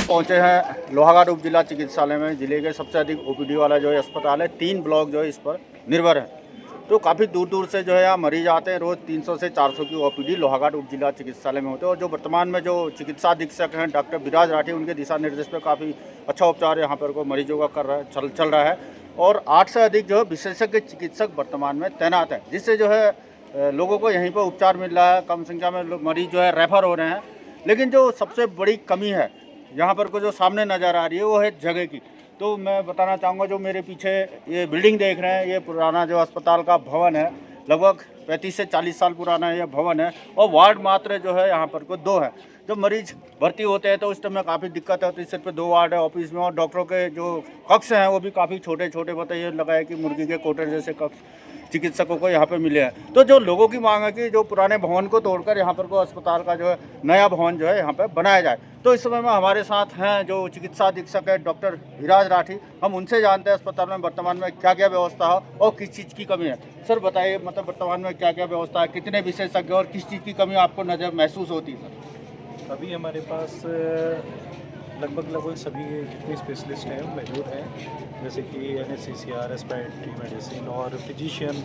पहुंचे हैं लोहाघाट उप जिला चिकित्सालय में। जिले के सबसे अधिक ओपीडी वाला जो है अस्पताल है, 3 ब्लॉक जो है इस पर निर्भर है। तो काफ़ी दूर दूर से जो है यहाँ मरीज आते हैं। रोज़ 300 से 400 की ओपीडी लोहाघाट उप जिला चिकित्सालय में होते हैं। और जो वर्तमान में जो चिकित्सा अधीक्षक हैं डॉक्टर विराज राठी, उनके दिशा निर्देश पर काफ़ी अच्छा उपचार यहाँ पर को मरीजों का चल रहा है। और 8 से अधिक जो है विशेषज्ञ चिकित्सक वर्तमान में तैनात है, जिससे जो है लोगों को यहीं पर उपचार मिल रहा है। कम संख्या में मरीज जो है रेफर हो रहे हैं। लेकिन जो सबसे बड़ी कमी है यहाँ पर को जो सामने नज़र आ रही है वो है जगह की। तो मैं बताना चाहूँगा, जो मेरे पीछे ये बिल्डिंग देख रहे हैं, ये पुराना जो अस्पताल का भवन है, लगभग 35 से 40 साल पुराना ये भवन है। और वार्ड मात्र जो है यहाँ पर को 2 है। जब मरीज भर्ती होते हैं तो उस टाइम में काफ़ी दिक्कत होती है। सिर्फ 2 वार्ड है ऑफिस में, और डॉक्टरों के जो कक्ष हैं वो भी काफ़ी छोटे छोटे, बताइए लगा है कि मुर्गी के कोटर जैसे कक्ष चिकित्सकों को यहाँ पे मिले हैं। तो जो लोगों की मांग है कि जो पुराने भवन को तोड़कर यहाँ पर को अस्पताल का जो है नया भवन जो है यहाँ पे बनाया जाए। तो इस समय में हमारे साथ हैं जो चिकित्सा अधीक्षक है डॉक्टर विराज राठी। हम उनसे जानते हैं अस्पताल में वर्तमान में क्या क्या व्यवस्था है और किस चीज़ की कमी है। सर बताइए, मतलब वर्तमान में क्या क्या व्यवस्था है, कितने विशेषज्ञ और किस चीज़ की कमी आपको नज़र महसूस होती है? सर अभी हमारे पास लगभग सभी जितने स्पेशलिस्ट हैं मौजूद हैं, जैसे कि एनेस्थीसिया, रेस्पिरेटरी मेडिसिन और फिजिशियन,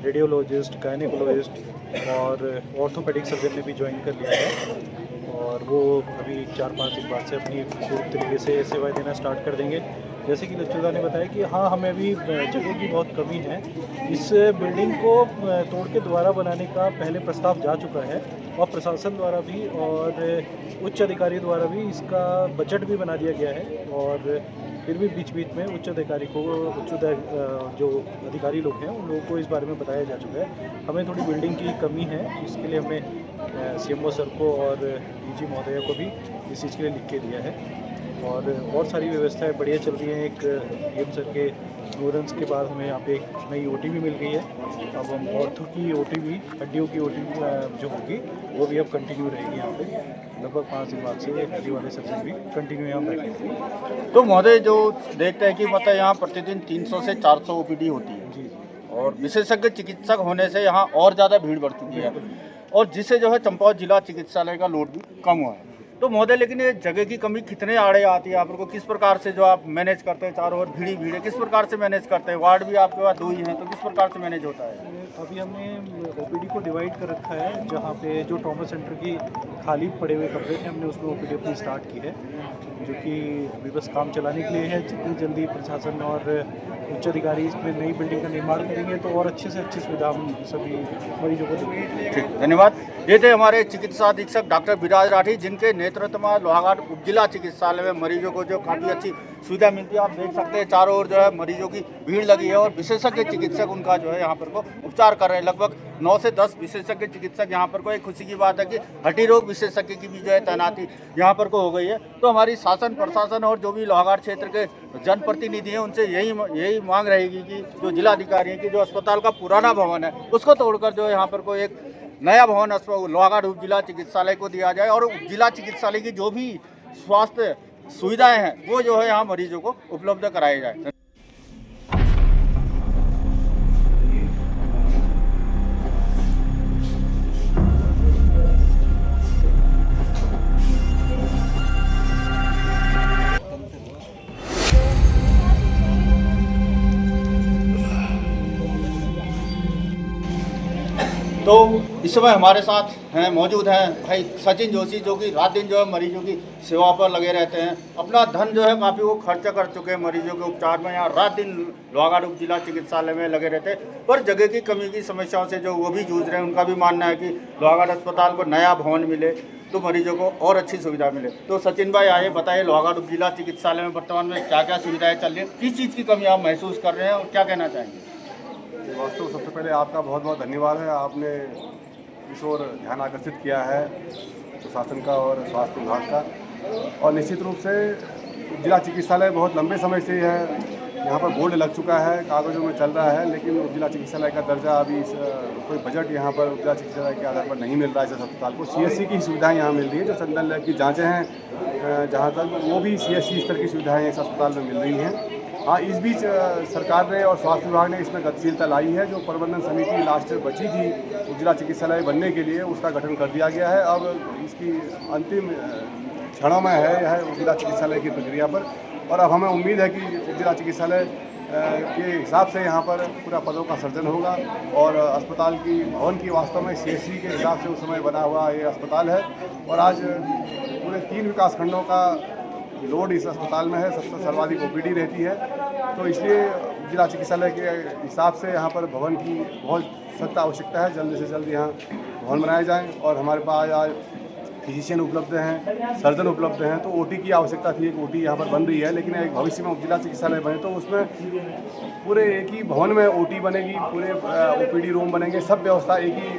रेडियोलॉजिस्ट, गायनेकोलॉजिस्ट और ऑर्थोपेडिक सर्जन ने भी ज्वाइन कर लिया है। और वो अभी 4-5 दिन बाद से अपनी पूरी तरीके से सेवाएं देना स्टार्ट कर देंगे। जैसे कि लच्छूदा ने बताया कि हाँ, हमें अभी जगह की बहुत कमी है। इस बिल्डिंग को तोड़ के दोबारा बनाने का पहले प्रस्ताव जा चुका है और प्रशासन द्वारा भी और उच्च अधिकारी द्वारा भी इसका बजट भी बना दिया गया है। और फिर भी बीच बीच में उच्च अधिकारी को जो अधिकारी लोग हैं उन लोगों को इस बारे में बताया जा चुका है। हमें थोड़ी बिल्डिंग की कमी है, इसके लिए हमने CMO सर को और DG महोदय को भी इस चीज़ के लिए लिख के दिया है। और सारी व्यवस्थाएं बढ़िया चल रही हैं। एक DM सर के क्लियरेंस के बाद हमें यहाँ पे एक नई OT भी मिल गई है। अब हम ऑर्थो की OT भी, हड्डियों की OT जो होगी वो भी अब कंटिन्यू रहेगी यहाँ पे। लगभग 5 दिन बाद से हड्डी वाले सर्जन भी कंटिन्यू यहाँ बैठेंगे। तो महोदय, जो देखते हैं कि मतलब यहाँ प्रतिदिन 300 से 400 OPD होती है जी, और विशेषज्ञ चिकित्सक होने से यहाँ और ज़्यादा भीड़ बढ़ चुकी है, और जिससे जो है चंपावत जिला चिकित्सालय का लोड भी कम हुआ है। तो महोदय, लेकिन ये जगह की कमी कितने आड़े आती है आपको? किस प्रकार से जो आप मैनेज करते हैं? चारों ओर भीड़ है, किस प्रकार से मैनेज करते हैं? वार्ड भी आपके पास 2 ही हैं, तो किस प्रकार से मैनेज होता है? अभी हमने OPD को डिवाइड कर रखा है। जहाँ पे जो ट्रॉमा सेंटर की खाली पड़े हुए कमरे थे, हमने उसमें OPD अपनी स्टार्ट की है, जो कि अभी बस काम चलाने के लिए है। जितनी जल्दी प्रशासन और उच्च अधिकारी इसमें नई बिल्डिंग का निर्माण करेंगे तो और अच्छे से अच्छी सुविधा हम सभी मरीजों को देंगे। ठीक, धन्यवाद। ये थे हमारे चिकित्सा अधीक्षक डॉक्टर विराज राठी, जिनके नेतृत्व में लोहाघाट उप जिला चिकित्सालय में मरीजों को जो काफ़ी अच्छी सुविधा मिलती है। आप देख सकते हैं चारों ओर जो है मरीजों की भीड़ लगी है और विशेषज्ञ चिकित्सक उनका जो है यहाँ पर को उपचार कर रहे हैं। लगभग 9 से 10 विशेषज्ञ चिकित्सक यहाँ पर को, एक खुशी की बात है कि हड्डी रोग विशेषज्ञ की भी जो है तैनाती यहाँ पर को हो गई है। तो हमारी शासन प्रशासन और जो भी लोहाघाट क्षेत्र के जनप्रतिनिधि हैं उनसे यही मांग रहेगी कि जो जिलाधिकारी हैं कि जो अस्पताल का पुराना भवन है उसको तोड़कर जो है यहाँ पर को एक नया भवन लोहाघाट उप जिला चिकित्सालय को दिया जाए, और उप जिला चिकित्सालय की जो भी स्वास्थ्य सुविधाएं हैं वो जो है यहाँ मरीजों को उपलब्ध कराई जाए। तो इस समय हमारे साथ मौजूद हैं भाई सचिन जोशी, जो कि रात दिन जो है मरीजों की सेवा पर लगे रहते हैं। अपना धन जो है काफ़ी वो खर्च कर चुके हैं मरीजों के उपचार में। यहाँ रात दिन लोहाघाट उप जिला चिकित्सालय में लगे रहते हैं, पर जगह की कमी की समस्याओं से जो वो भी जूझ रहे हैं। उनका भी मानना है कि लोहाघाट अस्पताल को नया भवन मिले तो मरीजों को और अच्छी सुविधा मिले। तो सचिन भाई, आइए बताइए, लोहाघाट उप जिला चिकित्सालय में वर्तमान में क्या क्या सुविधाएँ चल रही हैं, किस चीज़ की कमी आप महसूस कर रहे हैं और क्या कहना चाहेंगे? वास्तव सबसे पहले आपका बहुत बहुत धन्यवाद है। आपने इस ओर ध्यान आकर्षित किया है प्रशासन का और स्वास्थ्य विभाग का। और निश्चित रूप से जिला चिकित्सालय बहुत लंबे समय से है, यहाँ पर बोर्ड लग चुका है, कागज़ों में चल रहा है, लेकिन उपजिला चिकित्सालय का दर्जा अभी कोई बजट यहाँ पर उपजिला चिकित्सालय के आधार पर नहीं मिल रहा है। इस अस्पताल को CSC की सुविधाएं यहाँ मिल रही है, जो चंदन लैब की जाँचें हैं जहाँ तक वो भी CSC स्तर की सुविधाएँ इस अस्पताल में मिल रही हैं। हाँ, इस बीच सरकार ने और स्वास्थ्य विभाग ने इसमें गतिशीलता लाई है। जो प्रबंधन समिति लास्ट ईयर बची थी उपजिला चिकित्सालय बनने के लिए, उसका गठन कर दिया गया है। अब इसकी अंतिम क्षणों में है यह उपजिला चिकित्सालय की प्रक्रिया पर, और अब हमें उम्मीद है कि उपजिला चिकित्सालय के हिसाब से यहाँ पर पूरा पदों का सर्जन होगा और अस्पताल की भवन की वास्तव में CSC के हिसाब से उस समय बना हुआ ये अस्पताल है। और आज पूरे 3 विकासखंडों का लोड इस अस्पताल में है, सबसे सर्वाधिक OPD रहती है, तो इसलिए जिला चिकित्सालय के हिसाब से यहाँ पर भवन की बहुत सख्त आवश्यकता है। जल्द से जल्द यहाँ भवन बनाए जाएँ और हमारे पास आज फिजिशियन उपलब्ध हैं, सर्जन उपलब्ध हैं, तो OT की आवश्यकता थी। एक OT यहाँ पर बन रही है, लेकिन एक भविष्य में उपजिला चिकित्सालय बने तो उसमें पूरे एक ही भवन में OT बनेगी, पूरे OPD रूम बनेंगे, सब व्यवस्था एक ही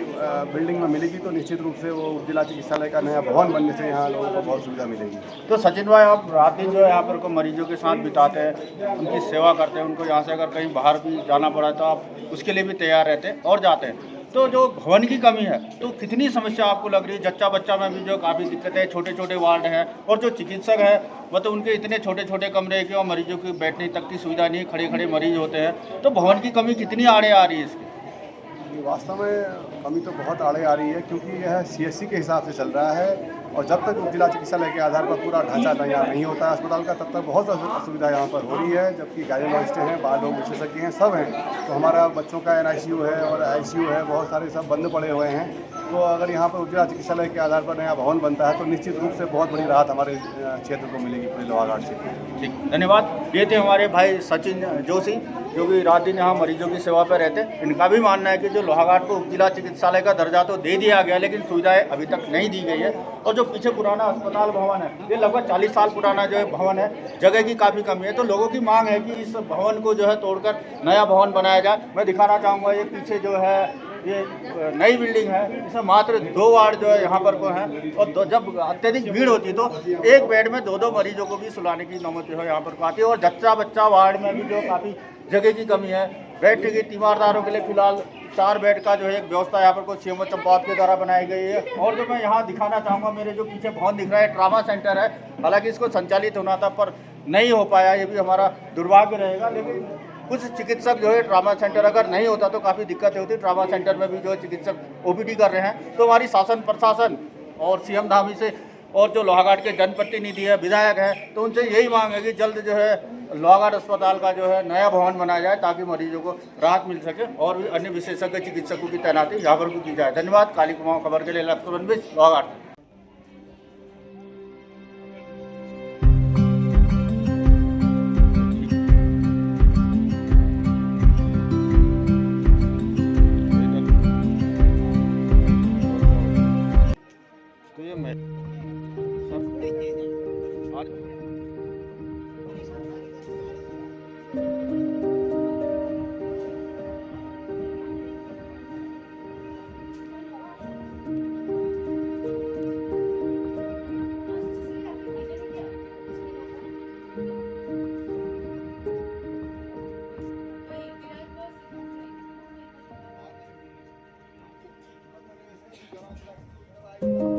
बिल्डिंग में मिलेगी, तो निश्चित रूप से वो उपजिला चिकित्सालय का नया भवन बनने से यहाँ लोगों को बहुत सुविधा मिलेगी। तो सचिन भाई, आप रात दिन जो है यहाँ पर को मरीजों के साथ बिताते हैं, उनकी सेवा करते हैं, उनको यहाँ से अगर कहीं बाहर भी जाना पड़ा तो आप उसके लिए भी तैयार रहते हैं और जाते हैं। तो जो भवन की कमी है, तो कितनी समस्या आपको लग रही है? जच्चा बच्चा में भी जो काफ़ी दिक्कतें हैं, छोटे छोटे वार्ड हैं, और जो चिकित्सक है मतलब उनके इतने छोटे छोटे कमरे के और मरीजों की बैठने तक की सुविधा नहीं, खड़े खड़े मरीज होते हैं, तो भवन की कमी कितनी आड़े आ रही है इसकी? वास्तव में कमी तो बहुत आड़े आ रही है, क्योंकि यह CSC के हिसाब से चल रहा है, और जब तक उपजिला चिकित्सालय के आधार पर पूरा ढांचा तैयार नहीं होता है अस्पताल का, तब तक बहुत असुविधा यहाँ पर हो रही है। जबकि गायनोलॉजिस्ट हैं, बाल रोग विशेषज्ञ हैं, सब हैं, तो हमारा बच्चों का NICU है और ICU है, बहुत सारे सब बंद पड़े हुए हैं। तो अगर यहाँ पर उपजिला चिकित्सालय के आधार पर नया भवन बनता है तो निश्चित रूप से बहुत बड़ी राहत हमारे क्षेत्र को मिलेगी, पूरे लोहाघाट क्षेत्र। ठीक, धन्यवाद। ये थे हमारे भाई सचिन जोशी, जो कि रात दिन यहाँ मरीजों की सेवा पर रहते हैं। इनका भी मानना है कि जो लोहाघाट को उपजिला चिकित्सालय का दर्जा तो दे दिया गया, लेकिन सुविधाएं अभी तक नहीं दी गई है। और जो पीछे पुराना अस्पताल भवन है, ये लगभग 40 साल पुराना जो है भवन है, जगह की काफ़ी कमी है। तो लोगों की मांग है कि इस भवन को जो है तोड़कर नया भवन बनाया जाए। मैं दिखाना चाहूँगा, ये पीछे जो है ये नई बिल्डिंग है, इसमें मात्र 2 वार्ड जो है यहाँ पर को है, और जब अत्यधिक भीड़ होती है तो एक बेड में 2-2 मरीजों को भी सुलाने की नौबत जो है यहाँ पर आती है। और जच्चा बच्चा वार्ड में भी जो काफ़ी जगह की कमी है। बैठने की तीमारदारों के लिए फिलहाल 4 बेड का जो है एक व्यवस्था यहाँ पर को CMO चंपावत के द्वारा बनाई गई है। और जो मैं यहाँ दिखाना चाहूँगा, मेरे जो पीछे भवन दिख रहा है, ट्रामा सेंटर है। हालांकि इसको संचालित होना था पर नहीं हो पाया, ये भी हमारा दुर्भाग्य रहेगा। लेकिन कुछ चिकित्सक जो है, ट्रामा सेंटर अगर नहीं होता तो काफ़ी दिक्कतें होती। ट्रामा सेंटर में भी जो है चिकित्सक OPD कर रहे हैं। तो हमारी शासन प्रशासन और CM धामी से और जो लोहाघाट के जनप्रतिनिधि है, विधायक हैं, तो उनसे यही मांग है कि जल्द जो है लोहाघाट अस्पताल का जो है नया भवन बनाया जाए, ताकि मरीजों को राहत मिल सके और भी अन्य विशेषज्ञ चिकित्सकों की तैनाती यहाँ पर की जाए। धन्यवाद। काली कुमाऊं खबर के लिए लक्ष्मण मिश्र, लोहाघाट। Thank you.